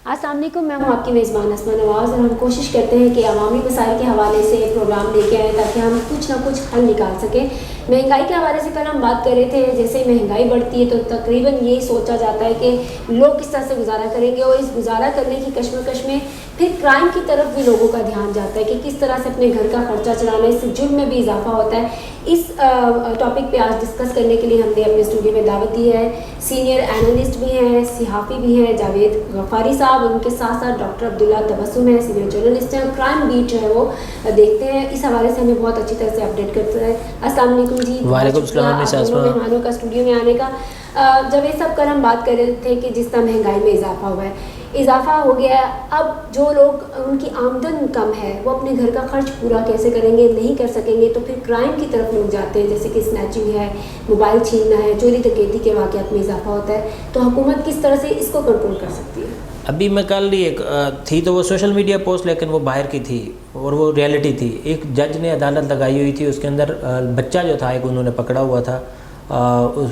السلام علیکم، میں ہوں آپ کی میزبان اسما نواز، اور ہم کوشش کرتے ہیں کہ عوامی مسائل کے حوالے سے پروگرام لے کے آئیں تاکہ ہم کچھ نہ کچھ حل نکال سکیں۔ مہنگائی کے حوالے سے کل ہم بات کر رہے تھے، جیسے مہنگائی بڑھتی ہے تو تقریباً یہی سوچا جاتا ہے کہ لوگ کس طرح سے گزارا کریں گے، اور اس گزارا کرنے کی کشمکش میں پھر کرائم کی طرف بھی لوگوں کا دھیان جاتا ہے کہ کس طرح سے اپنے گھر کا خرچہ چلانا ہے، اس سے جرم میں بھی اضافہ ہوتا ہے۔ اس ٹاپک پہ آج ڈسکس کرنے کے لیے ہم نے اپنے اسٹوڈیو میں دعوت دی ہے، سینئر اینالسٹ بھی ہیں، صحافی بھی ہیں جاوید غفاری صاحب، ان کے ساتھ ساتھ ڈاکٹر عبداللہ تبسم ہے، سینئر جرنلسٹ ہیں، اور کرائم بیٹ جو ہے وہ دیکھتے ہیں، اس حوالے سے ہمیں بہت اچھی طرح سے اپڈیٹ کرتے ہیں۔ السلام علیکم جی، وعلیکم السلام مہمانوں کا اسٹوڈیو میں آنے کا۔ جب یہ سب کر ہم بات کر رہے تھے کہ جس طرح مہنگائی میں اضافہ ہوا ہے، اضافہ ہو گیا ہے، اب جو لوگ ان کی آمدن کم ہے وہ اپنے گھر کا خرچ پورا کیسے کریں گے، نہیں کر سکیں گے، تو پھر کرائم کی طرف لوگ جاتے ہیں، جیسے کہ اسنیچنگ ہے، موبائل چھیننا ہے، چوری ڈکیتی کے واقعات میں اضافہ ہوتا ہے۔ تو حکومت کس طرح سے اس کو کنٹرول کر سکتی ہے؟ ابھی میں کل ایک تھی تو وہ سوشل میڈیا پوسٹ، لیکن وہ باہر کی تھی اور وہ ریئلٹی تھی۔ ایک جج نے عدالت لگائی ہوئی تھی، اس کے اندر بچہ جو تھا ایک انہوں نے پکڑا ہوا تھا،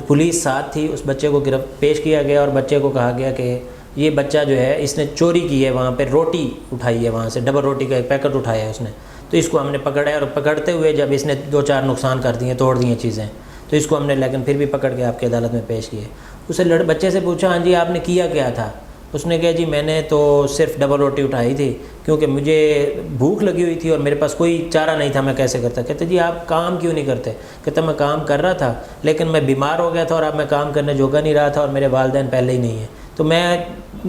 پولیس ساتھ تھی، اس بچے کو پیش کیا گیا اور بچے کو کہا گیا کہ یہ بچہ جو ہے اس نے چوری کی ہے، وہاں پہ روٹی اٹھائی ہے، وہاں سے ڈبل روٹی کا ایک پیکٹ اٹھایا ہے اس نے، تو اس کو ہم نے پکڑا ہے، اور پکڑتے ہوئے جب اس نے 2-4 نقصان کر دیے، توڑ دیے چیزیں، تو اس کو ہم نے لیکن پھر بھی پکڑ کے آپ کی عدالت میں پیش کیے۔ اسے بچے سے پوچھا، ہاں جی آپ نے کیا کیا تھا؟ اس نے کہا جی میں نے تو صرف ڈبل روٹی اٹھائی تھی کیونکہ مجھے بھوک لگی ہوئی تھی اور میرے پاس کوئی چارہ نہیں تھا، میں کیسے کرتا۔ کہتے جی آپ کام کیوں نہیں کرتے؟ کہتا میں کام کر رہا تھا لیکن میں بیمار ہو گیا تھا اور اب میں کام کرنے جوگا نہیں رہا تھا، اور میرے والدین پہلے ہی نہیں ہیں، تو میں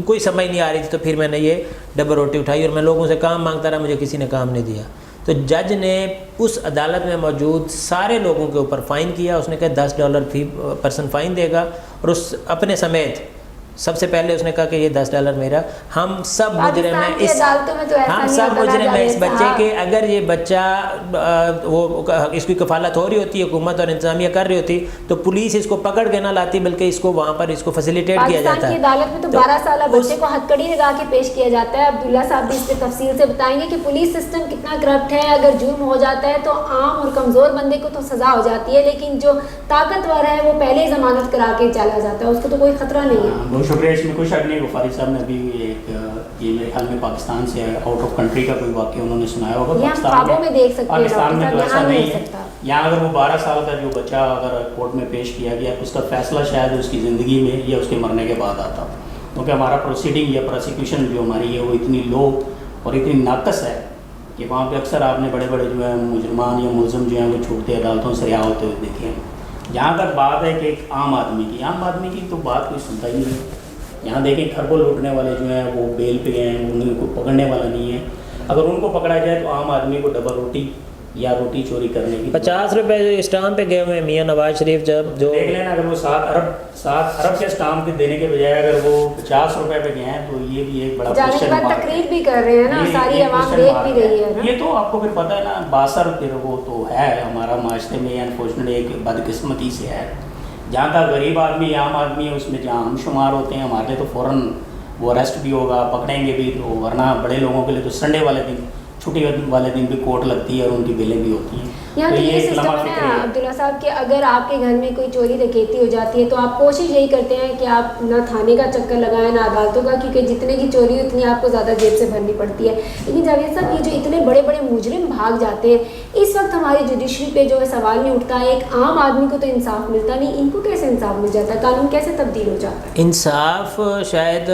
کوئی سمجھ نہیں آ رہی تھی، تو پھر میں نے یہ ڈبل روٹی اٹھائی، اور میں لوگوں سے کام مانگتا رہا، مجھے کسی نے کام نہیں دیا۔ تو جج نے اس عدالت میں موجود سارے لوگوں کے اوپر فائن کیا، اس نے کہا $10 فی پرسن فائن دے گا، اور اس اپنے سمیت سب سے پہلے اس نے کہا کہ یہ $10 میرا، ہم سب مجرم ہیں اس بچے کے، اگر یہ بچہ وہ اس کی کفالت ہو رہی ہوتی، حکومت اور انتظامیہ کر رہی ہوتی، تو پولیس اس کو پکڑ کے نہ لاتی، بلکہ اس کو وہاں پر اس کو فیسیلیٹیٹ کیا جاتا ہے۔ پاکستان کی عدالت میں تو 12 سالہ بچے کو ہتھکڑی لگا کے پیش کیا جاتا ہے۔ عبداللہ صاحب بھی اس پہ تفصیل سے بتائیں گے کہ پولیس سسٹم کتنا کرپٹ ہے، اگر جرم ہو جاتا ہے تو عام اور کمزور بندے کو تو سزا ہو جاتی ہے، لیکن جو طاقتور ہے وہ پہلے ہی ضمانت کرا کے چلا جاتا ہے، اس کو تو کوئی خطرہ نہیں ہے۔ بہت شکریہ، اس میں کوئی شک نہیں، غفاری صاحب نے ابھی ایک یہ میرے خیال میں پاکستان سے آؤٹ آف کنٹری کا کوئی واقعہ انہوں نے سنایا ہوگا۔ پاکستان میں تو ایسا نہیں ہے، یہاں اگر وہ 12 سال کا جو بچہ اگر کورٹ میں پیش کیا گیا، اس کا فیصلہ شاید اس کی زندگی میں یا اس کے مرنے کے بعد آتا، کیونکہ ہمارا پروسیڈنگ یا پروسیکیوشن جو ہماری ہے وہ اتنی لو اور اتنی ناقص ہے کہ وہاں پہ اکثر آپ نے بڑے بڑے جو ہیں مجرمان یا ملزم جو ہیں وہ چھوٹتے عدالتوں سے رہا ہوتے ہوئے دیکھے ہیں۔ جہاں تک بات ہے کہ ایک عام آدمی کی تو بات کوئی سنتا ہی نہیں ہے۔ یہاں دیکھیں کھربوں لوٹنے والے جو ہیں وہ بیل پہ ہیں، ان کو پکڑنے والا نہیں ہے، اگر ان کو پکڑا جائے تو عام آدمی کو ڈبل روٹی یا روٹی چوری کرنے کی $50 اسٹامپ پہ گئے ہوئے ہیں میاں نواز شریف، جب جو دیکھ لینا، اگر وہ 7 ارب کے اسٹامپ دینے کے بجائے اگر وہ $50 پہ گئے ہیں تو یہ بھی ایک بڑا تقریر بھی کر رہے ہیں نا، ساری عوام دیکھ بھی رہی ہے۔ یہ تو آپ کو پھر پتہ ہے نا، باثر پھر وہ تو ہے ہمارا معاشرے میں انفارچونیٹلی ایک بدقسمتی سے ہے، جہاں کا غریب آدمی عام آدمی ہے اس میں جہاں ہم شمار ہوتے ہیں، ہمارے تو فوراً وہ اریسٹ بھی ہوگا، پکڑیں گے بھی، تو ورنہ بڑے لوگوں کے لیے تو سنڈے والے دن، چھٹی والے دن بھی کورٹ لگتی ہے اور ان کی بیلیں بھی ہوتی ہیں۔ یہاں تو یہ سسٹم ہے نا عبداللہ صاحب کہ اگر آپ کے گھر میں کوئی چوری ڈکیتی ہو جاتی ہے تو آپ کوشش یہی کرتے ہیں کہ آپ نہ تھانے کا چکر لگائیں نہ عدالتوں کا، کیونکہ جتنے کی چوری اتنی آپ کو زیادہ جیب سے بھرنی پڑتی ہے۔ لیکن جاوید صاحب یہ جو اتنے بڑے بڑے مجرم بھاگ جاتے ہیں، اس وقت ہماری جوڈیشری پہ جو ہے سوال نہیں اٹھتا ہے، ایک عام آدمی کو تو انصاف ملتا نہیں، ان کو کیسے انصاف مل جاتا ہے، قانون کیسے تبدیل ہو جاتا ہے؟ انصاف شاید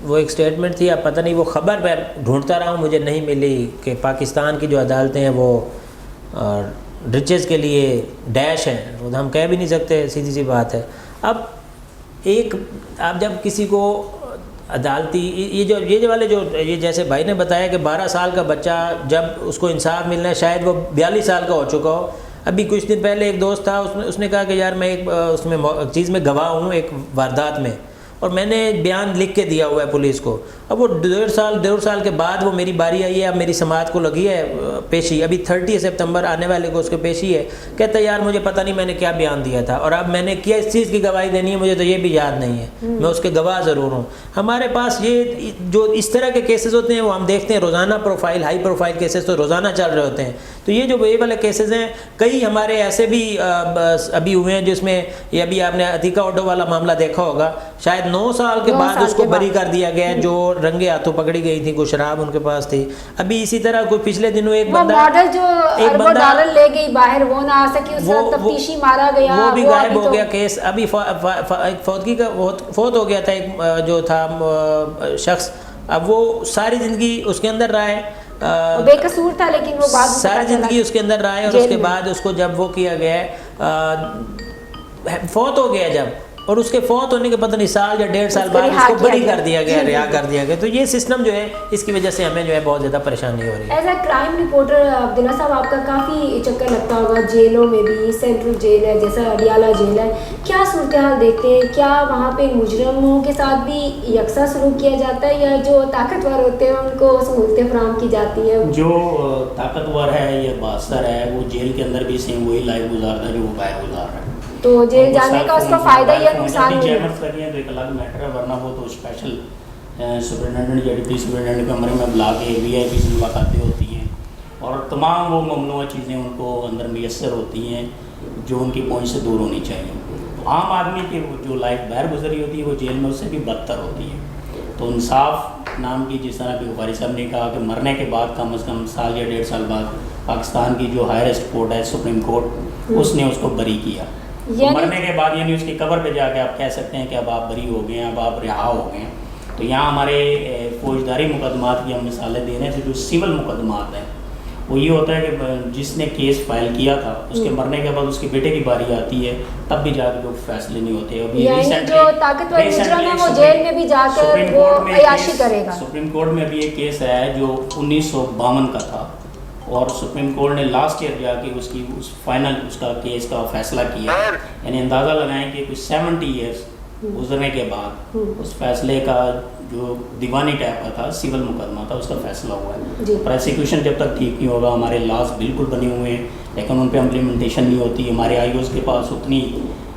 وہ ایک سٹیٹمنٹ تھی، اب پتہ نہیں، وہ خبر میں ڈھونڈتا رہا ہوں مجھے نہیں ملی، کہ پاکستان کی جو عدالتیں ہیں وہ رچز کے لیے ڈیش ہیں، وہ ہم کہہ بھی نہیں سکتے، سیدھی سی بات ہے۔ اب آپ جب کسی کو عدالتی یہ والے جو یہ جیسے بھائی نے بتایا کہ 12 سال کا بچہ جب اس کو انصاف ملنا ہے، شاید وہ 42 سال کا ہو چکا ہو۔ ابھی کچھ دن پہلے ایک دوست تھا، اس نے کہا کہ یار میں ایک اس میں چیز میں گواہ ہوں ایک واردات میں، اور میں نے بیان لکھ کے دیا ہوا ہے پولیس کو۔ اب وہ 1.5 سال کے بعد وہ میری باری آئی ہے، اب میری سماعت کو لگی ہے پیشی، ابھی 30 سپتمبر آنے والے کو اس کو پیشی ہے۔ کہتا ہے یار مجھے پتہ نہیں میں نے کیا بیان دیا تھا، اور اب میں نے کیا اس چیز کی گواہی دینی ہے مجھے تو یہ بھی یاد نہیں ہے، میں اس کے گواہ ضرور ہوں۔ ہمارے پاس یہ جو اس طرح کے کیسز ہوتے ہیں وہ ہم دیکھتے ہیں روزانہ، ہائی پروفائل کیسز تو روزانہ چل رہے ہوتے ہیں۔ تو یہ جو یہ والے کیسز ہیں، کئی ہمارے ایسے بھی ابھی ہوئے ہیں جس میں یہ ابھی آپ نے عتیقہ آٹو والا معاملہ دیکھا ہوگا، شاید 9 سال کے بعد اس کو بری کر دیا گیا جو رنگے ہاتھوں پکڑی گئی تھی, کوئی شراب ان کے پاس تھی. ابھی اسی طرح کوئی پچھلے دنوں ایک بندہ ماڈل جو اربوں ڈالر لے گئی باہر, وہ نہ آ سکی, اس وقت تفتیشی مارا گیا, وہ بھی غائب ہو گیا کیس. ابھی فوتگی کا فوت ہو گیا تھا ایک جو تھا شخص, اب وہ ساری زندگی اس کے اندر رہا ہے, بے قصور تھا, لیکن وہ بعد ساری زندگی اس کے اندر رہا ہے, اور اس کے بعد اس کو جب وہ کیا گیا ہے, فوت ہو گیا جب, اور اس کے فوت ہونے کے پتہ نہیں سال یا 1.5 سال بعد اس کو بری کر دیا گیا, رہا کر دیا گیا. تو یہ سسٹم جو ہے اس کی وجہ سے ہمیں جو ہے بہت زیادہ پریشانی ہو رہی ہے. ایز اے کرائم رپورٹر عبداللہ صاحب, آپ کا کافی چکر لگتا ہوگا جیلوں میں بھی, سینٹرل جیل ہے جیسا اڈیالہ جیل ہے, کیا صورتحال دیکھتے ہیں؟ کیا وہاں پہ مجرموں کے ساتھ بھی یکساں سلوک کیا جاتا ہے, یا جو طاقتور ہوتے ہیں ان کو سہولتیں فراہم کی جاتی ہیں؟ جو طاقتور ہے یا بااثر ہے وہ جیل کے اندر بھی سیم وہی لائف گزارتا ہے جو وہ باہر گزار رہا ہے. تو جیل جانے کا اس کو فائدہ ہی ہے, نقصان نہیں ہے. لگی ہیں تو ایک الگ میٹر ہے, ورنہ وہ تو اسپیشل سپرنٹینڈنٹ یا ڈپٹی سپرنٹینڈنٹ کے کمرے میں بلا کے وی آئی پی سے ملاقاتیں ہوتی ہیں, اور تمام وہ ممنوع چیزیں ان کو اندر میسر ہوتی ہیں جو ان کی پہنچ سے دور ہونی چاہیے. عام آدمی کی جو لائف باہر گزری ہوتی ہے وہ جیل میں اس سے بھی بدتر ہوتی ہے. تو انصاف نام کی, جس طرح کہ بخاری صاحب نے کہا کہ مرنے کے بعد کم از کم سال یا 1.5 سال بعد پاکستان کی جو ہائرسٹ کورٹ ہے سپریم کورٹ, اس نے اس کو بری کیا. مرنے کے بعد یعنی اس کی قبر پہ جا کے آپ کہہ سکتے ہیں کہ اب آپ بری ہو گئے ہیں, اب آپ رہا ہو گئے ہیں. تو یہاں ہمارے فوجداری مقدمات کی ہم مثالیں دے رہے ہیں, جو سول مقدمات ہیں وہ یہ ہوتا ہے کہ جس نے کیس فائل کیا تھا اس کے مرنے کے بعد اس کے بیٹے کی باری آتی ہے, تب بھی جا کے لوگ فیصلے نہیں ہوتے. یعنی جو طاقتور مجرم ہے وہ جیل میں بھی جا کر وہ عیاشی کرے گا. سپریم کورٹ میں ابھی ایک کیس ہے جو 1952 کا تھا, اور سپریم کورٹ نے لاسٹ ایئر جا کے اس کی فائنل اس کا کیس کا فیصلہ کیا. یعنی اندازہ لگائیں کہ کچھ 70 ایئرس گزرنے کے بعد اس فیصلے کا جو دیوانی ٹائپ کا تھا, سول مقدمہ تھا, اس کا فیصلہ ہوا ہے. پروسیکیوشن جب تک ٹھیک نہیں ہوگا, ہمارے لاز بالکل بنے ہوئے ہیں لیکن ان پہ امپلیمنٹیشن نہیں ہوتی. ہمارے آئی اوز کے پاس اتنی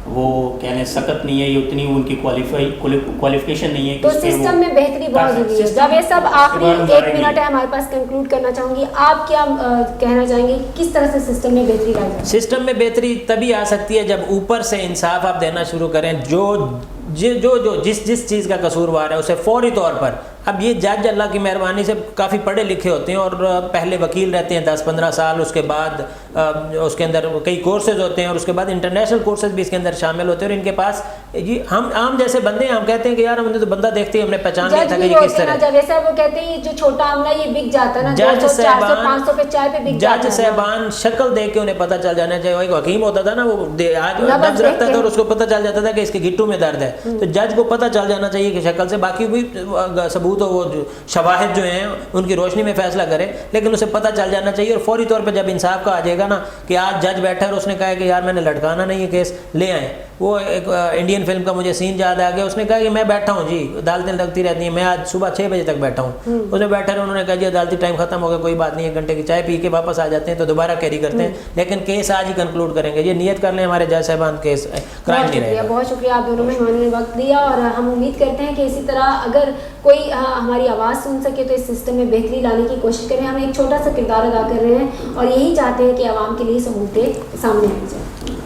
وہ کہنے سخت نہیں ہے, یہ اتنی ان کی کوالیفیکیشن نہیں ہے. تو سسٹم میں بہتری بہت ضروری ہے. جاوید صاحب, آخری 1 منٹ ہے ہمارے پاس, کنکلوڈ کرنا چاہوں گی, آپ کیا کہنا چاہیں گے, کس طرح سے سسٹم میں بہتری لائی جائے؟ سسٹم میں بہتری تبھی آ سکتی ہے جب اوپر سے انصاف آپ دینا شروع کریں. جس چیز کا قصوروار ہے اسے فوری طور پر, اب یہ جج اللہ کی مہربانی سے کافی پڑھے لکھے ہوتے ہیں اور پہلے وکیل رہتے ہیں 10-15 سال, اس کے بعد اس کے اندر کئی کورسز ہوتے ہیں, اور اس کے بعد انٹرنیشنل کورسز بھی اس کے اندر شامل ہوتے ہیں. اور ان کے پاس یہ ہم عام جیسے بندے ہیں, ہم کہتے ہیں کہ یار ہم نے تو بندہ دیکھتے ہیں, ہم نے پہچان لیا تھا کہ یہ کس طرح. جج صاحب وہ کہتے ہیں جو چھوٹا عملہ یہ بک جاتا ہے نا, 200-400-500 پہ چائے پہ بک جاتا ہے. جج صاحبان شکل دیکھ کے انہیں پتہ چل جانا چاہیے. ایک حکیم ہوتا تھا نا, وہ آج نبض رکھتا تھا اور اس کو پتہ چل جاتا تھا کہ اس کے گھٹوں میں درد ہے, تو جج کو پتہ چل جانا چاہیے کہ شکل سے, باقی بھی ثبوت ہو, وہ شواہد جو ہیں ان کی روشنی میں فیصلہ کرے, لیکن اسے پتہ چل جانا چاہیے. اور فوری طور پہ جب انصاف کا آ جائے گا نا کہ آج جج بیٹھا ہے اور اس نے کہا کہ یار میں نے لٹکانا نہیں ہے کیس, لے آئیں. وہ ایک انڈین فلم کا مجھے سین یاد آ گیا, اس نے کہا کہ میں بیٹھا ہوں جی, عدالتیں لگتی رہتی ہیں, میں آج صبح 6 بجے تک بیٹھا ہوں. اس نے بیٹھا رہا, انہوں نے کہا جی عدالتی ٹائم ختم ہو گیا, کوئی بات نہیں, 1 گھنٹے کی چائے پی کے واپس آ جاتے ہیں, تو دوبارہ کیری کرتے ہیں, لیکن کیس آج ہی کنکلوڈ کریں گے. یہ نیت کر لیں ہمارے جج صاحبان, کیس کرائم نہیں رہے گا. بہت شکریہ, آپ دونوں مہمانوں نے وقت دیا, اور ہم امید کرتے ہیں کہ اسی طرح اگر کوئی ہماری آواز سن سکے تو اس سسٹم میں بہتری لانے کی کوشش کریں. ہم ایک چھوٹا سا کردار ادا کر رہے ہیں اور یہی چاہتے ہیں کہ عوام کے لیے سہولتیں سامنے آ جائیں.